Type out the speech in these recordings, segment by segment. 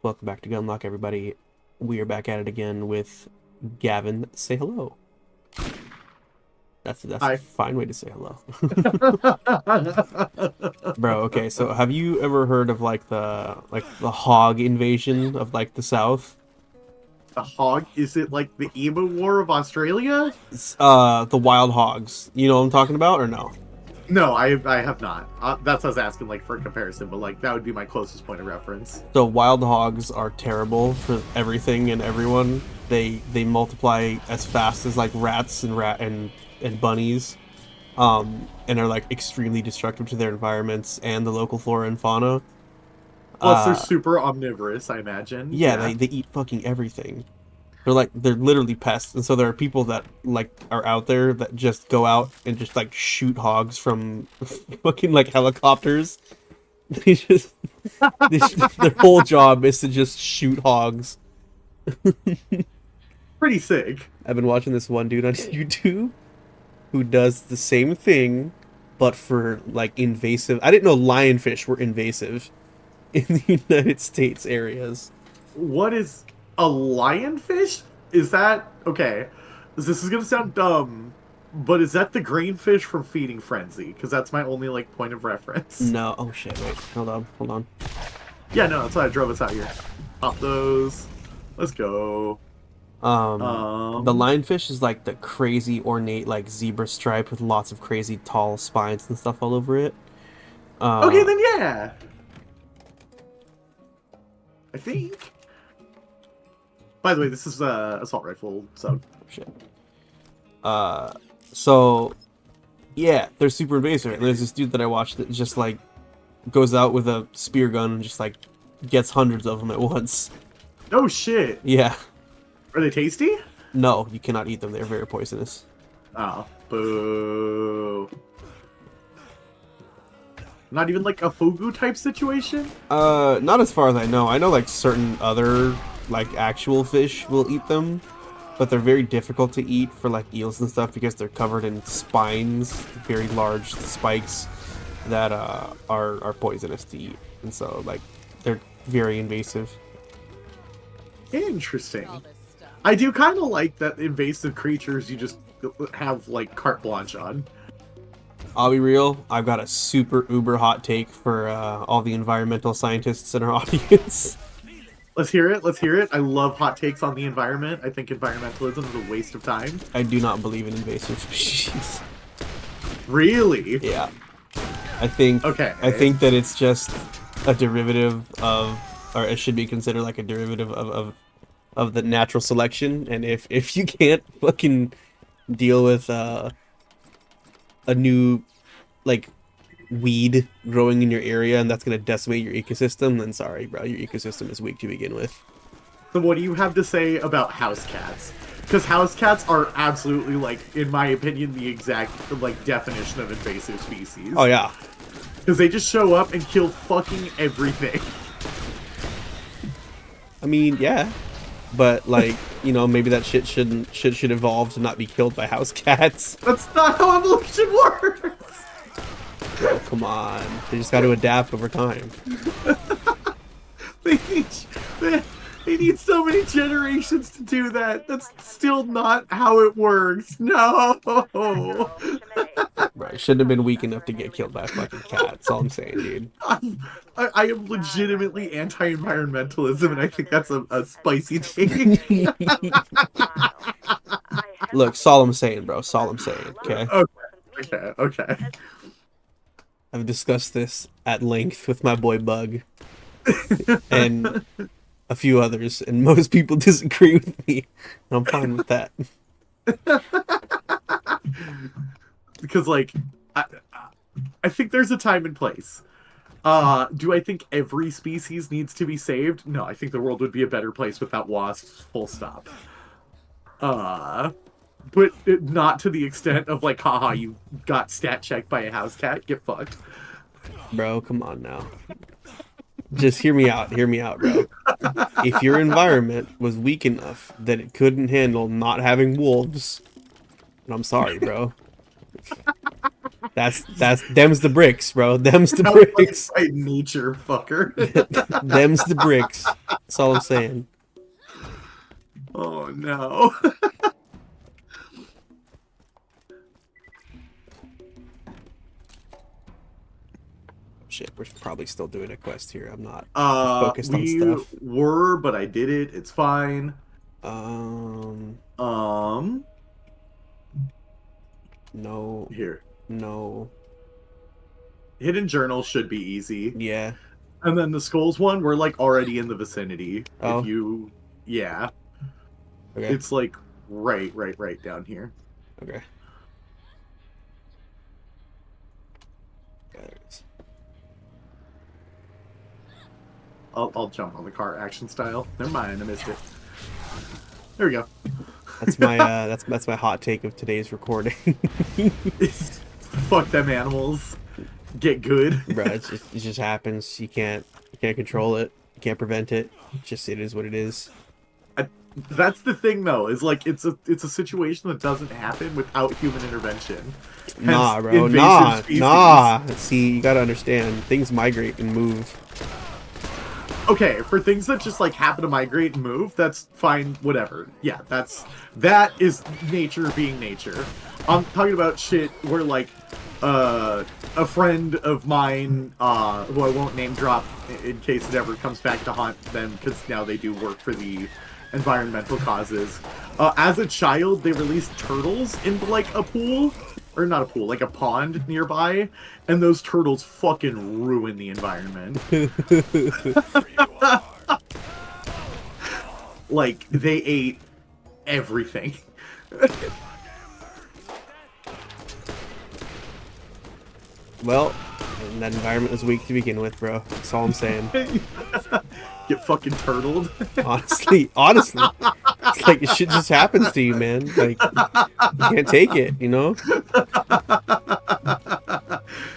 Welcome back to Gunlocke, everybody. We are back at it again with Gavin. Say hello. That's a Hi. fine way to say hello. Bro, okay, so have you ever heard of the hog invasion of the South? The hog? Is it like the emu war of Australia? The wild hogs. You know what I'm talking about or no? No, I have not. That's what I was asking, like, for a comparison, but like that would be my closest point of reference. So wild hogs are terrible for everything and everyone. They multiply as fast as like rats and bunnies. And are like extremely destructive to their environments and the local flora and fauna. Plus, they're Uh, super omnivorous, I imagine. yeah, Yeah. they eat fucking everything. They're literally pests, and so there are people that like are out there that just go out and just like shoot hogs from fucking like helicopters. They just their whole job is to just shoot hogs. Pretty sick. I've been watching this one dude on YouTube who does the same thing, but for like invasive. I didn't know lionfish were invasive in the United States areas. What is a lionfish? Is that okay? This is gonna sound dumb, but is that the greenfish from Feeding Frenzy? Because that's my only like point of reference. No, oh shit, wait, hold on. Yeah, no, that's why I drove us out here. Pop those. Let's go. The lionfish is like the crazy ornate like zebra stripe with lots of crazy tall spines and stuff all over it. Okay, then yeah. I think. By the way, this is assault rifle, so Shit. So yeah, they're super invasive. And there's this dude that I watched that just like goes out with a spear gun and just like gets hundreds of them at once. oh shit. Yeah. Are they tasty? No, you cannot eat them. They're very poisonous. Oh, boo. Not even like a fugu type situation? Not as far as I know. I know like certain other like actual fish will eat them, but they're very difficult to eat for like eels and stuff because they're covered in spines, very large spikes that are poisonous to eat, and so like they're very invasive. Interesting. I do kind of like that invasive creatures you just have like carte blanche on. I'll be real, I've got a super uber hot take for all the environmental scientists in our audience. Let's hear it. Let's hear it. I love hot takes on the environment. I think environmentalism is a waste of time. I do not believe in invasive species. Really? Yeah. I think that it's just a derivative of, or it should be considered like a derivative of the natural selection. And if you can't fucking deal with a new like weed growing in your area and that's gonna decimate your ecosystem, then sorry, bro, your ecosystem is weak to begin with. So what do you have to say about house cats? Because house cats are absolutely, like, in my opinion, the exact, like, definition of invasive species. Oh yeah. Because they just show up and kill fucking everything. I mean, yeah. But like, you know, maybe that shit should evolve to not be killed by house cats. That's not how evolution works! Oh, come on. They just got to adapt over time. They need, they need so many generations to do that. That's still not how it works. No! Right, shouldn't have been weak enough to get killed by a fucking cat. That's all I'm saying, dude. I am legitimately anti-environmentalism, and I think that's a spicy take. Look, solemn saying, bro. Solemn saying, okay? Okay. I've discussed this at length with my boy Bug and a few others, and most people disagree with me. And I'm fine with that. Because, like, I think there's a time and place. Do I think every species needs to be saved? No, I think the world would be a better place without wasps, full stop. But not to the extent of, like, haha, you got stat checked by a house cat, get fucked. Bro, come on now. Just hear me out, bro. If your environment was weak enough that it couldn't handle not having wolves, and I'm sorry, bro. That's them's the bricks, bro. Them's the bricks. By nature, fucker. Them's the bricks. That's all I'm saying. Oh no. Shit, we're probably still doing a quest here. I'm not focused on We stuff. were, but I did it. It's fine. Um. No. Here. No. Hidden journal should be easy. Yeah. And then the skulls one, we're like already in the vicinity. Oh. If you, yeah. Okay. It's like right down here. Okay. There it is. I'll jump on the car action style. Never mind, I missed it. There we go. That's my that's my hot take of today's recording. Fuck them animals. Get good. Bro, it just happens. You can't control it. You can't prevent it. It is what it is. That's the thing, though, is like it's a situation that doesn't happen without human intervention. Nah, bro, nah. See, you gotta understand, things migrate and move. Okay, for things that just like happen to migrate and move, that's fine. Whatever. Yeah, that is nature being nature. I'm talking about shit where like a friend of mine, who I won't name drop in case it ever comes back to haunt them, because now they do work for the environmental causes. As a child, they released turtles into like a pool, or not a pool, like a pond nearby, and those turtles fucking ruin the environment. Like, they ate everything. Well, that environment was weak to begin with, bro. That's all I'm saying. Get fucking turtled. Honestly, it's like shit just happens to you, man. Like, you can't take it, you know?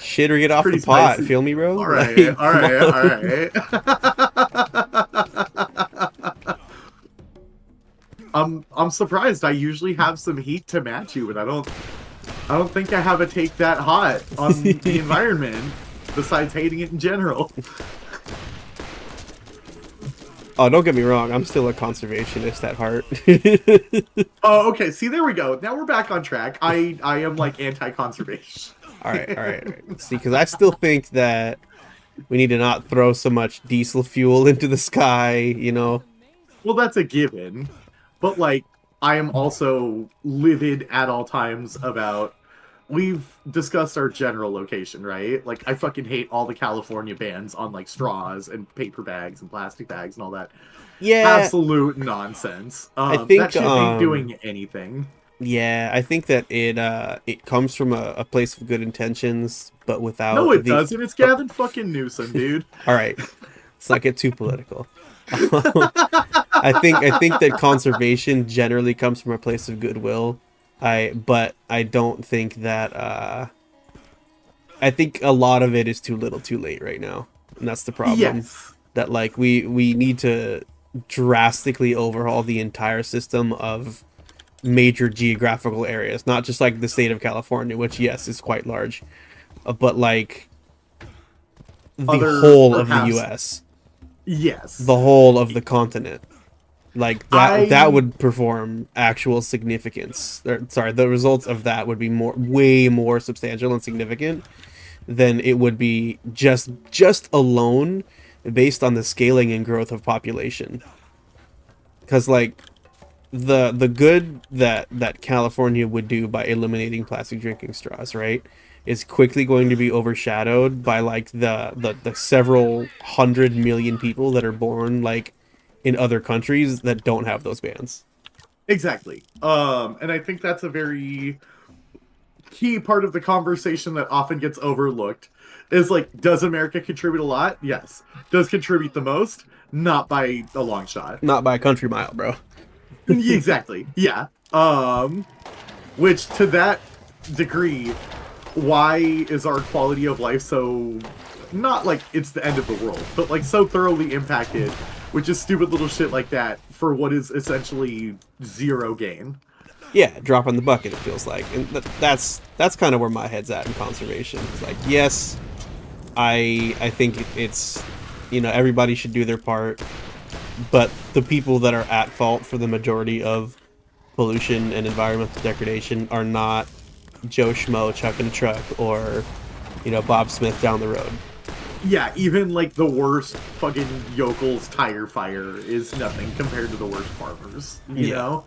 Shit or get off the pot. Spicy. Feel me, bro? All right, like, all right. I'm surprised. I usually have some heat to match you, but I don't think I have a take that hot on the environment, besides hating it in general. Oh, don't get me wrong. I'm still a conservationist at heart. Oh, okay. See, there we go. Now we're back on track. I am like anti-conservation. All right. See, because I still think that we need to not throw so much diesel fuel into the sky, you know? Well, that's a given. But, like, I am also livid at all times about... We've discussed our general location, right? Like, I fucking hate all the California bans on, like, straws and paper bags and plastic bags and all that. Yeah. Absolute nonsense. I think that shit ain't doing anything. Yeah, I think that it comes from a place of good intentions, but without... No, it doesn't. It's Gavin fucking Newsom, dude. All right. Let's not get too political. I think that conservation generally comes from a place of goodwill. But I don't think that I think a lot of it is too little too late right now. And that's the problem. Yes. That like we need to drastically overhaul the entire system of major geographical areas, not just like the state of California, which yes is quite large, but like the whole of the US. Yes. The whole of the continent. Like that would perform actual significance. Sorry, the results of that would be way more substantial and significant than it would be just alone based on the scaling and growth of population. Because like the good that California would do by eliminating plastic drinking straws, right, is quickly going to be overshadowed by like the several 100 million people that are born like in other countries that don't have those bans. Exactly. And I think that's a very key part of the conversation that often gets overlooked is like, does America contribute a lot? Yes. Does contribute the most? Not by a long shot. Not by a country mile, bro. Exactly. Yeah. Which to that degree, why is our quality of life so, not like it's the end of the world, but like so thoroughly impacted with just stupid little shit like that for what is essentially zero gain? Yeah, drop in the bucket, it feels like. And that's kind of where my head's at in conservation. It's like, yes, I think it's, you know, everybody should do their part, but the people that are at fault for the majority of pollution and environmental degradation are not Joe Schmo chucking a truck or, you know, Bob Smith down the road. Yeah, even like the worst fucking yokel's tire fire is nothing compared to the worst farmers, you know?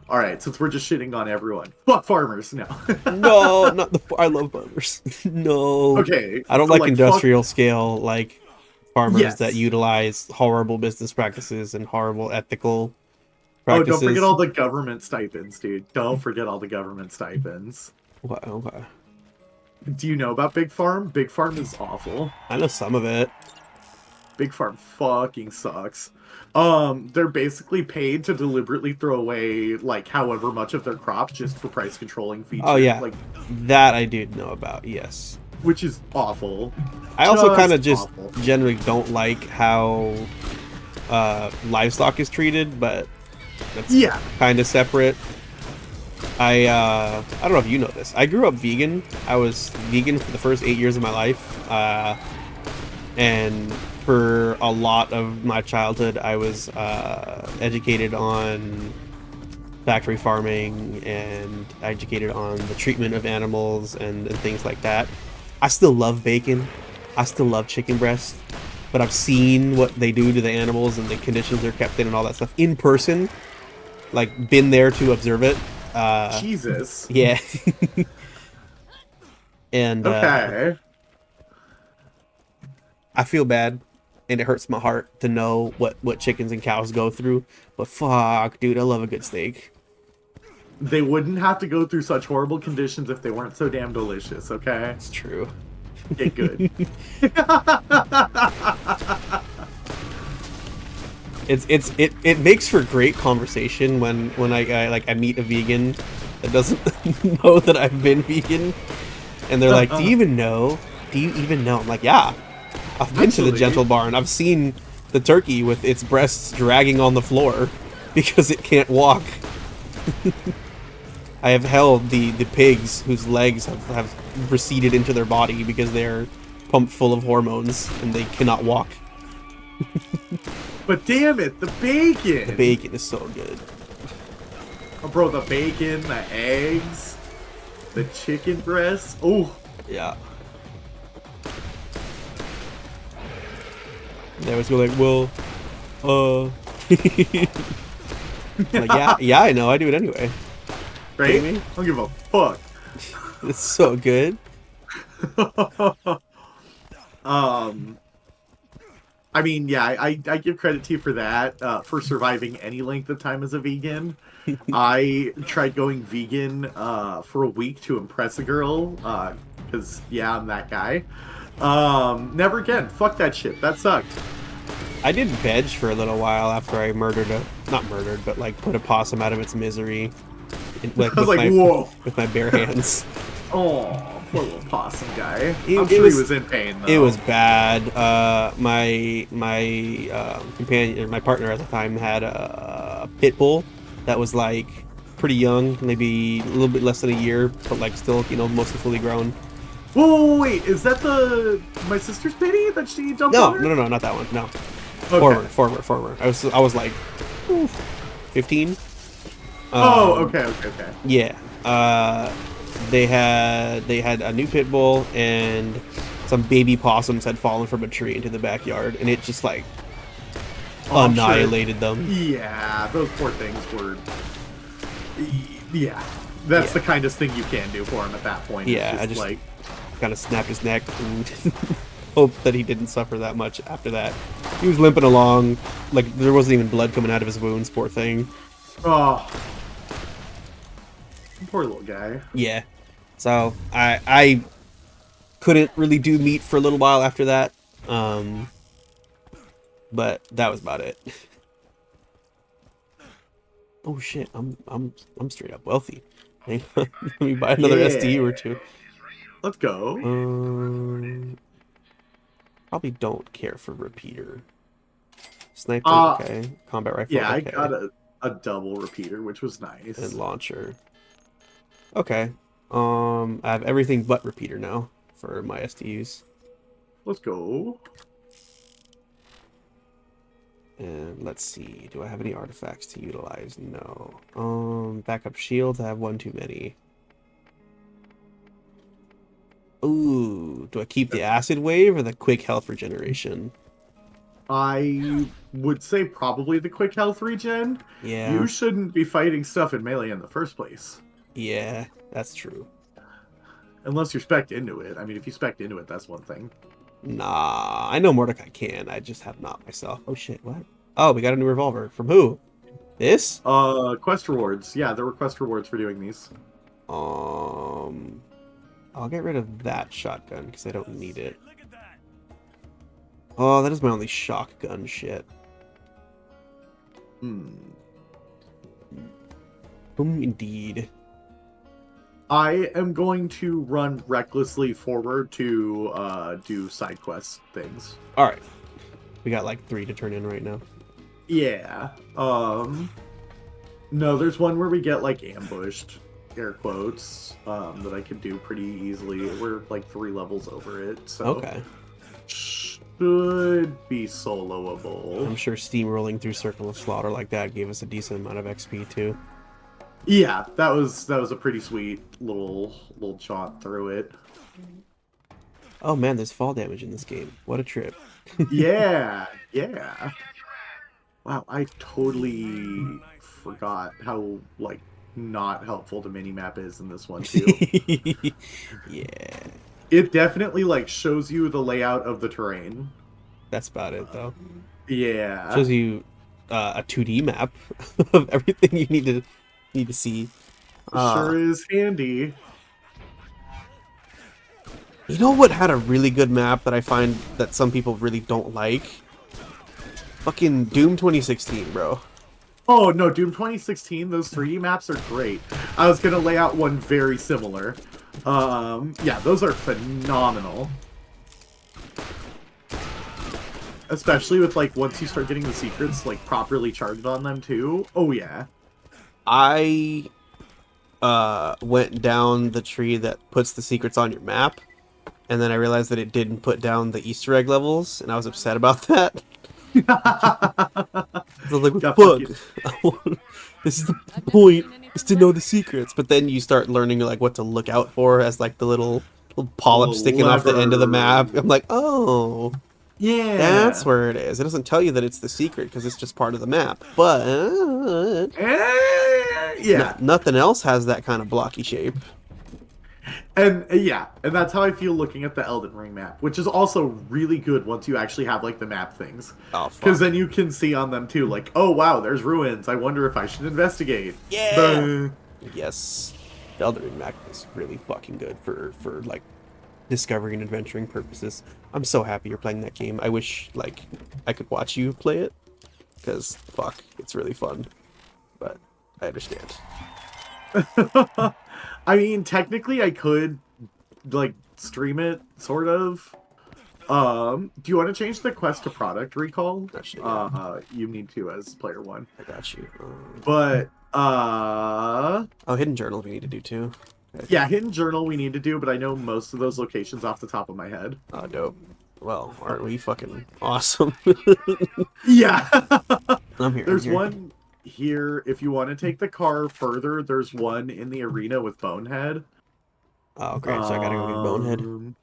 All right, since we're just shitting on everyone, fuck farmers. No. No, not the. I love farmers. No. Okay, I don't so like like fuck. industrial scale like farmers that Yes. utilize horrible business practices and horrible ethical Oh, don't forget practices. all the government stipends, dude. Don't forget all the government stipends. Okay. Do you know about Big Farm? Big Farm is awful. I know some of it. Big Farm fucking sucks. They're basically paid to deliberately throw away like however much of their crop just for price controlling Oh feature, yeah, like that I do know about. Yes. which is awful. I also kind of Just just awful. generally don't like how livestock is treated, but that's kind of separate. I don't know if you know this. I grew up vegan. I was vegan for the first 8 years of my life, and for a lot of my childhood, I was educated on factory farming and educated on the treatment of animals and things like that. I still love bacon. I still love chicken breast, but I've seen what they do to the animals and the conditions they're kept in and all that stuff in person. Like, been there to observe it. Jesus. Yeah. And Okay. I feel bad, and it hurts my heart to know what chickens and cows go through. But fuck, dude, I love a good steak. They wouldn't have to go through such horrible conditions if they weren't so damn delicious, okay? It's true. Get good. It makes for great conversation when I meet a vegan that doesn't know that I've been vegan, and they're like, "Do you even know? Do you even know?" I'm like, "Yeah, I've been to the Gentle Barn. I've seen the turkey with its breasts dragging on the floor because it can't walk. I have held the pigs whose legs have receded into their body because they're pumped full of hormones and they cannot walk." But damn it, the bacon! The bacon is so good. Oh, bro, the bacon, the eggs, the chicken breasts. Oh. Yeah. They always go like, well, like, yeah, I know, I do it anyway. Right? I don't give a fuck. It's so good. I mean, yeah, I give credit to you for that, for surviving any length of time as a vegan. I tried going vegan for a week to impress a girl, because, yeah, I'm that guy. Never again. Fuck that shit. That sucked. I did veg for a little while after I not murdered, but like put a possum out of its misery. I was like, whoa. With my bare hands. Oh, poor little possum guy. I'm sure he was in pain, though. It was bad. My companion, or my partner at the time, had a pit bull that was like pretty young, maybe a little bit less than a year, but like still, you know, mostly fully grown. Whoa, wait, is that my sister's pity that she jumped on her? No, not that one. No. Okay. Forward. I was like 15. Okay. Yeah. They had a new pit bull, and some baby possums had fallen from a tree into the backyard, and it just like annihilated them. Yeah, those poor things were. Yeah, that's the kindest thing you can do for him at that point. Yeah, I just like kind of snapped his neck and hoped that he didn't suffer that much after that. He was limping along, like there wasn't even blood coming out of his wounds. Poor thing. Oh. Poor little guy. Yeah. So I couldn't really do meat for a little while after that. But that was about it. Oh shit, I'm straight up wealthy. Hang on. Let me buy another SDU or two. Let's go. Probably don't care for repeater. Sniper, okay. Combat rifle, yeah, okay. I got a double repeater, which was nice. And launcher. Okay. I have everything but repeater now for my SDUs. Let's go. And let's see, do I have any artifacts to utilize? No. Backup shields, I have one too many. Ooh, do I keep the acid wave or the quick health regeneration? I would say probably the quick health regen. Yeah. You shouldn't be fighting stuff in melee in the first place. Yeah, that's true. Unless you're spec'd into it. I mean, if you spec'd into it, that's one thing. Nah, I know Mordecai can. I just have not myself. Oh shit, what? Oh, we got a new revolver. From who? This? Quest rewards. Yeah, there were quest rewards for doing these. I'll get rid of that shotgun because I don't need it. Oh, that is my only shotgun shit. Indeed. I am going to run recklessly forward to do side quest things. Alright. We got like 3 to turn in right now. Yeah. No, there's one where we get like ambushed, air quotes, that I could do pretty easily. We're like 3 levels over it, so okay. Should be soloable. I'm sure steamrolling through Circle of Slaughter like that gave us a decent amount of XP too. Yeah, that was a pretty sweet little jaunt through it. Oh man, there's fall damage in this game. What a trip. Yeah. Wow, I totally forgot how like not helpful the minimap is in this one too. Yeah. It definitely like shows you the layout of the terrain. That's about it though. Yeah. Shows you a 2D map of everything you need to see. Sure is handy. You know what had a really good map that I find that some people really don't like? Fucking Doom 2016, bro. Oh no, Doom 2016, those 3D maps are great. I was gonna lay out one very similar. Yeah, those are phenomenal. Especially with like once you start getting the secrets like properly charged on them too. Oh yeah. I went down the tree that puts the secrets on your map, and then I realized that it didn't put down the Easter egg levels, and I was upset about that. I was like, fuck. This is the point, is to know the secrets. But then you start learning like what to look out for as like the little polyp sticking off the end of the map. I'm like, oh, yeah, that's where it is. It doesn't tell you that it's the secret because it's just part of the map. But yeah, nothing else has that kind of blocky shape. And yeah, and that's how I feel looking at the Elden Ring map, which is also really good once you actually have like the map things. Oh, because then you can see on them too, like, oh wow, there's ruins. I wonder if I should investigate. Yeah. Yes, the Elden Ring map is really fucking good for like discovering and adventuring purposes. I'm so happy you're playing that game. I wish like I could watch you play it, because fuck, it's really fun. But I understand. I mean, technically, I could, like, stream it, sort of. Do you want to change the quest to product recall? Actually, yeah. You need to as player 1. I got you. But, oh, hidden journal we need to do too. Okay. Yeah, hidden journal we need to do, but I know most of those locations off the top of my head. Oh, dope. Well, aren't we fucking awesome? Yeah. I'm here. There's one here. If you want to take the car further, there's one in the arena with Bonehead. Oh, great. So I gotta go get Bonehead.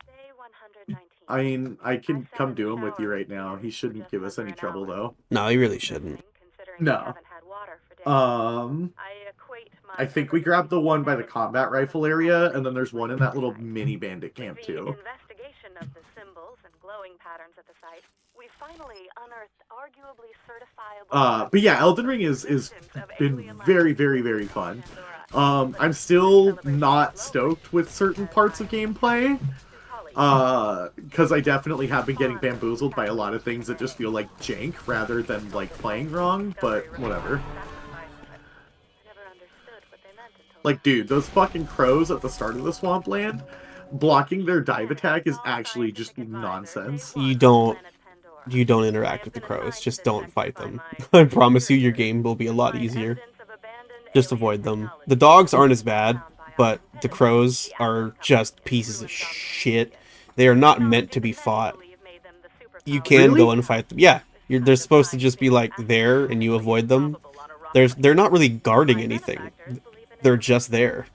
I mean, I can come do him with you right now. He shouldn't give us any trouble, though. No, he really shouldn't. No. I think we grabbed the one by the combat rifle area, and then there's one in that little mini bandit camp, too. But yeah, Elden Ring is been very, very, very fun. I'm still not stoked with certain parts of gameplay, because I definitely have been getting bamboozled by a lot of things that just feel like jank rather than like playing wrong, but whatever. Like, dude, those fucking crows at the start of the swampland, blocking their dive attack is actually just nonsense. You don't interact with the crows. Just don't fight them. I promise you, your game will be a lot easier. Just avoid them. The dogs aren't as bad, but the crows are just pieces of shit. They are not meant to be fought. You can go and fight them. Yeah, they're supposed to just be like there and you avoid them. They're not really guarding anything. They're just there.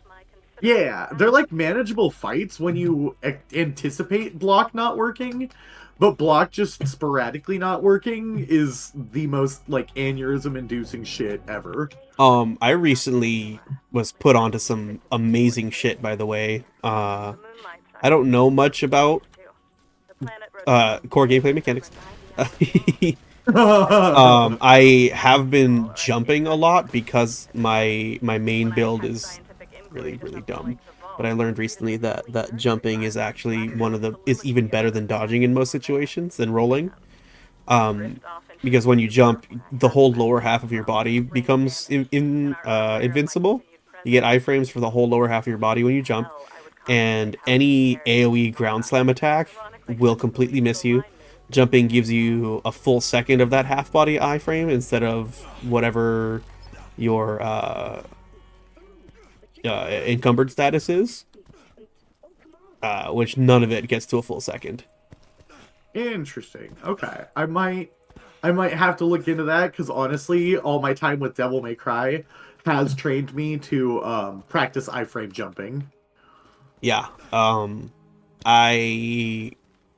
Yeah, they're like manageable fights when you anticipate block not working, but block just sporadically not working is the most like aneurysm inducing shit ever. I recently was put onto some amazing shit, by the way. I don't know much about core gameplay mechanics. I have been jumping a lot because my main build is really dumb. But I learned recently that jumping is actually is even better than dodging in most situations than rolling. Because when you jump, the whole lower half of your body becomes invincible. You get iframes for the whole lower half of your body when you jump, and any AoE ground slam attack will completely miss you. Jumping gives you a full second of that half body iframe instead of whatever your encumbered status is, which none of it gets to a full second. Interesting. Okay. I might have to look into that because honestly, all my time with Devil May Cry has trained me to practice iframe jumping. Yeah. I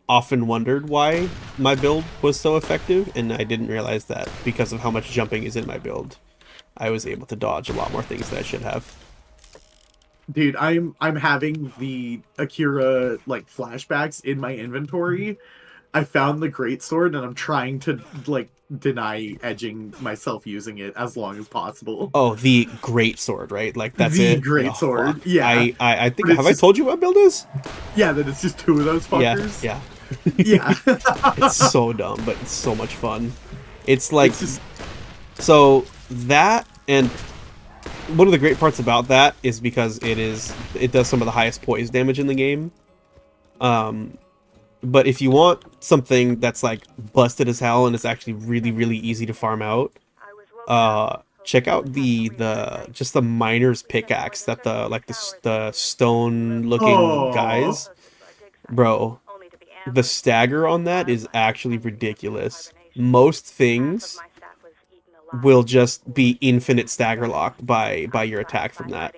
often wondered why my build was so effective, and I didn't realize that because of how much jumping is in my build, I was able to dodge a lot more things than I should have. Dude, I'm having the Akira like flashbacks in my inventory. I found the great sword and I'm trying to like deny edging myself using it as long as possible. Oh, the great sword, right? Like that's The it. Oh great fuck. sword, yeah. I think But it's have I just told you what build is? yeah, that it's just two of those Yeah, fuckers. yeah. Yeah. It's so dumb, but it's so much fun. It's like It's just so that and one of the great parts about that is because it does some of the highest poise damage in the game. Um, but if you want something that's like busted as hell and it's actually really easy to farm out, check out the just the miner's pickaxe that the stone looking oh. guys, bro. The stagger on that is actually ridiculous. Most things will just be infinite stagger locked by your attack from that.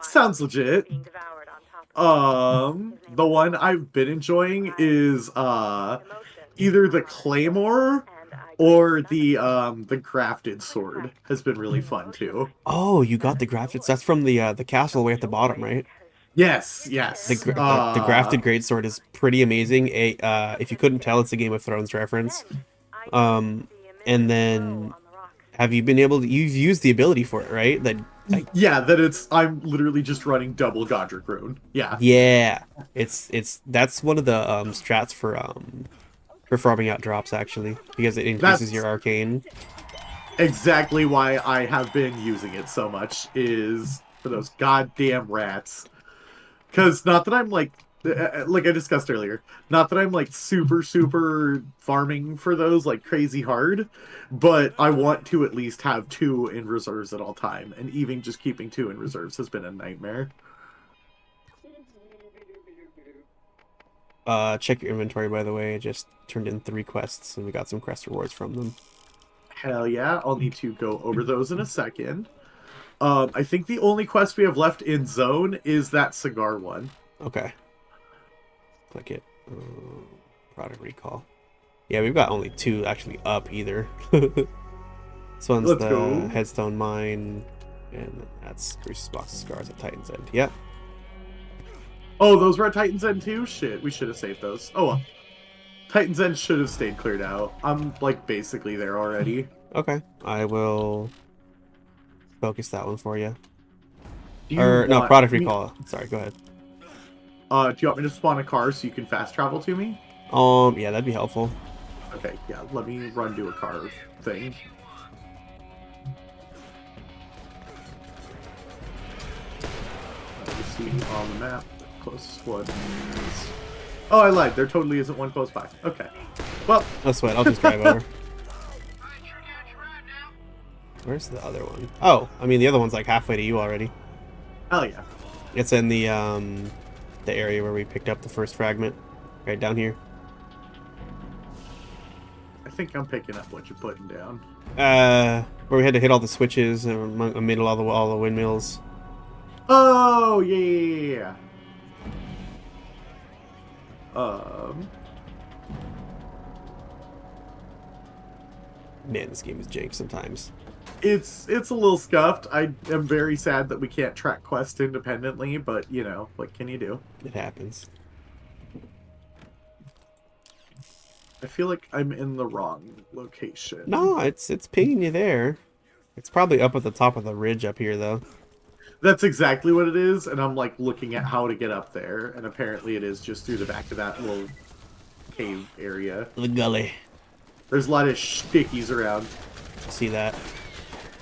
Sounds legit. The one I've been enjoying is either the claymore or the grafted sword has been really fun too. Oh, you got the grafted. That's from the castle way at the bottom, right? Yes, yes. The grafted greatsword is pretty amazing. If you couldn't tell, it's a Game of Thrones reference. Um, and then have you been able to? You've used the ability for it, right? That like Yeah, I'm literally just running double Godric Rune. Yeah. yeah, it's that's one of the strats for farming out drops actually because it increases That's your arcane. exactly why I have been using it so much is for those goddamn rats. Because not that I'm like I discussed earlier, not that I'm like super farming for those like crazy hard, but I want to at least have two in reserves at all time, and even just keeping two in reserves has been a nightmare. Check your inventory by the way. I just turned in 3 quests and we got some quest rewards from them. Hell yeah, I'll need to go over those in a second. I think the only quest we have left in zone is that cigar one. Okay. Click it. Product recall. Yeah, we've got only 2 actually up either. This one's Let's the go. Headstone Mine, and that's Grease's Box of Scars at Titan's End. Yep. Oh, those were at Titan's End too? Shit, we should have saved those. Oh well. Titan's End should have stayed cleared out. I'm like basically there already. Okay. I will focus that one for you. Do you Or no, want product me? recall. Sorry, go ahead. Do you want me to spawn a car so you can fast travel to me? Yeah, that'd be helpful. Okay, yeah, let me run do a car thing. Let me see on the map. Closest one is... Oh, I lied. There totally isn't one close by. Okay. Well... No sweat, I'll just drive over. Where's the other one? Oh, I mean the other one's like halfway to you already. Hell yeah. It's in the area where we picked up the first fragment. Right down here. I think I'm picking up what you're putting down. Where we had to hit all the switches and amid all the windmills. Oh, yeah. Man, this game is jank sometimes. It's a little scuffed. I am very sad that we can't track quests independently, but, you know, what can you do? It happens. I feel like I'm in the wrong location. No, it's pinging you there. It's probably up at the top of the ridge up here, though. That's exactly what it is, and I'm, like, looking at how to get up there, and apparently it is just through the back of that little cave area. The gully. There's a lot of stickies around. See that?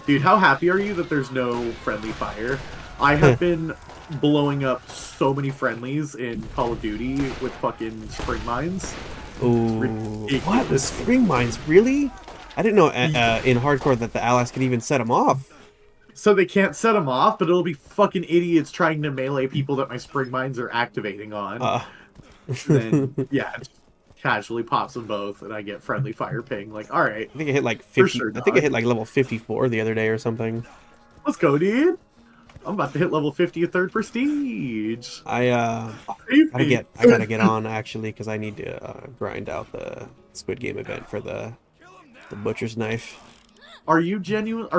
Dude, how happy are you that there's no friendly fire? I have been blowing up so many friendlies in Call of Duty with fucking spring mines. Ooh, what? The spring mines? Really? I didn't know in hardcore that the allies could even set them off. So they can't set them off, but it'll be fucking idiots trying to melee people that my spring mines are activating on. Then, yeah, casually pops them both, and I get friendly fire ping. Like, all right. I think I hit like 50. Sure, I think I hit like level 54 the other day or something. Let's go, dude. I'm about to hit level 50 at 3rd prestige. I gotta get on actually because I need to grind out the Squid Game event for the butcher's knife. Are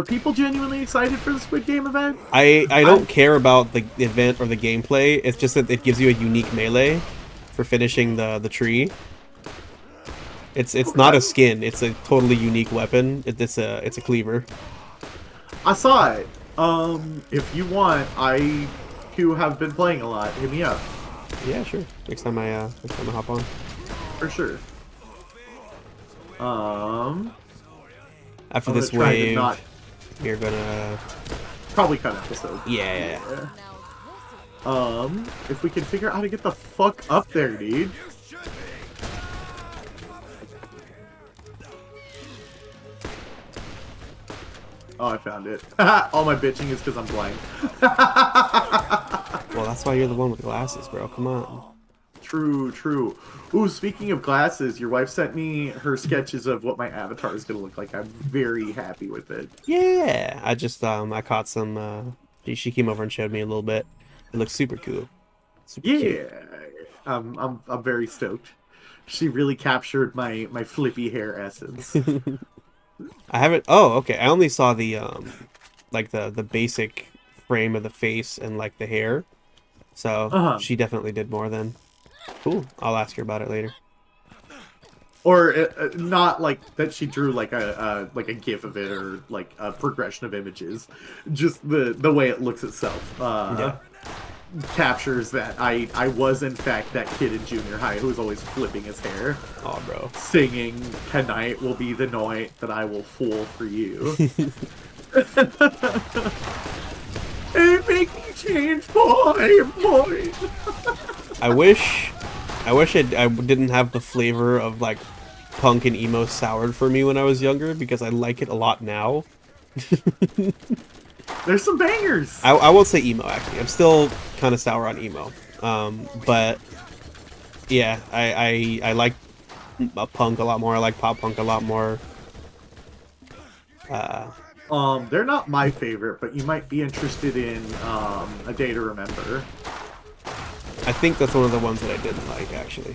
people genuinely excited for the Squid Game event? I don't care about the event or the gameplay. It's just that it gives you a unique melee for finishing the tree. It's okay. Not a skin. It's a totally unique weapon. It's a cleaver. I saw it. If you want, I too have been playing a lot. Hit me up. Yeah, sure. Next time I hop on. For sure. After this wave, you're gonna probably cut episode. Yeah. If we can figure out how to get the fuck up there, dude. Oh, I found it. All my bitching is because I'm blind. Well, that's why you're the one with glasses, bro. Come on. True. Ooh, speaking of glasses, your wife sent me her sketches of what my avatar is going to look like. I'm very happy with it. Yeah, I just, I caught some, she came over and showed me a little bit. It looks super cool. Super cute. I'm very stoked. She really captured my flippy hair essence. I haven't, oh, okay. I only saw the, like the basic frame of the face and like the hair. So she definitely did more then. Cool. I'll ask her about it later. Or not like that she drew like a GIF of it or like a progression of images. Just the way it looks itself captures that I was in fact that kid in junior high who was always flipping his hair. Oh, bro. Singing, "Tonight will be the night that I will fool for you." It make me change, boy. I wish I didn't have the flavor of like punk and emo soured for me when I was younger because I like it a lot now. There's some bangers. I won't say emo actually. I'm still kind of sour on emo. But yeah, I like punk a lot more. I like pop punk a lot more. They're not my favorite, but you might be interested in A Day to Remember. I think that's one of the ones that I didn't like, actually.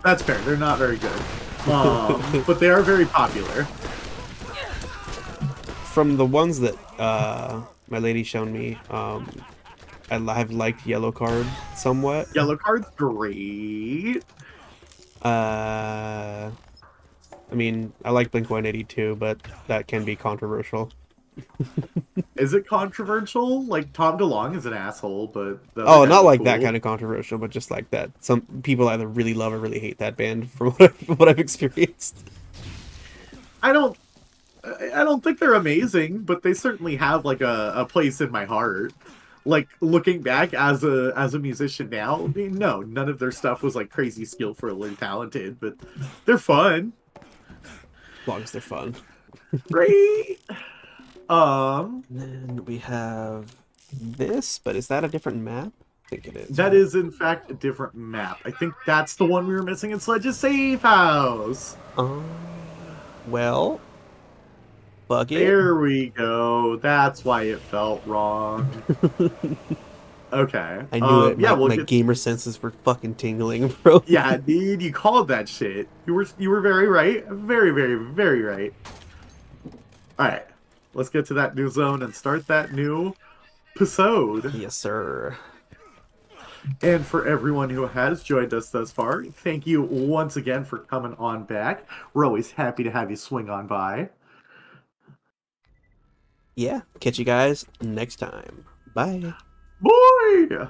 That's fair. They're not very good. But they are very popular. From the ones that my lady shown me, I've liked Yellow Card somewhat. Yellow Card's great. I mean, I like Blink-182, but that can be controversial. Is it controversial? Like, Tom DeLonge is an asshole, but... Oh, not like that kind of controversial, but just like that. Some people either really love or really hate that band, from what I've experienced. I don't think they're amazing, but they certainly have, like, a place in my heart. Like, looking back as a musician now, I mean, no, none of their stuff was, like, crazy skillful or talented, but they're fun. As long as they're fun. Great! Then we have this, but is that a different map? I think it is. That is, in fact, a different map. I think that's the one we were missing in Sledge's safe house. Well, fuck it. There we go. That's why it felt wrong. Okay. I knew it. Yeah, we'll My get. gamer senses were fucking tingling, bro. Yeah, dude, you called that shit. You were very right. Very, very, very right. All right. Let's get to that new zone and start that new episode. Yes, sir. And for everyone who has joined us thus far, thank you once again for coming on back. We're always happy to have you swing on by. Yeah, catch you guys next time. Bye. Boy!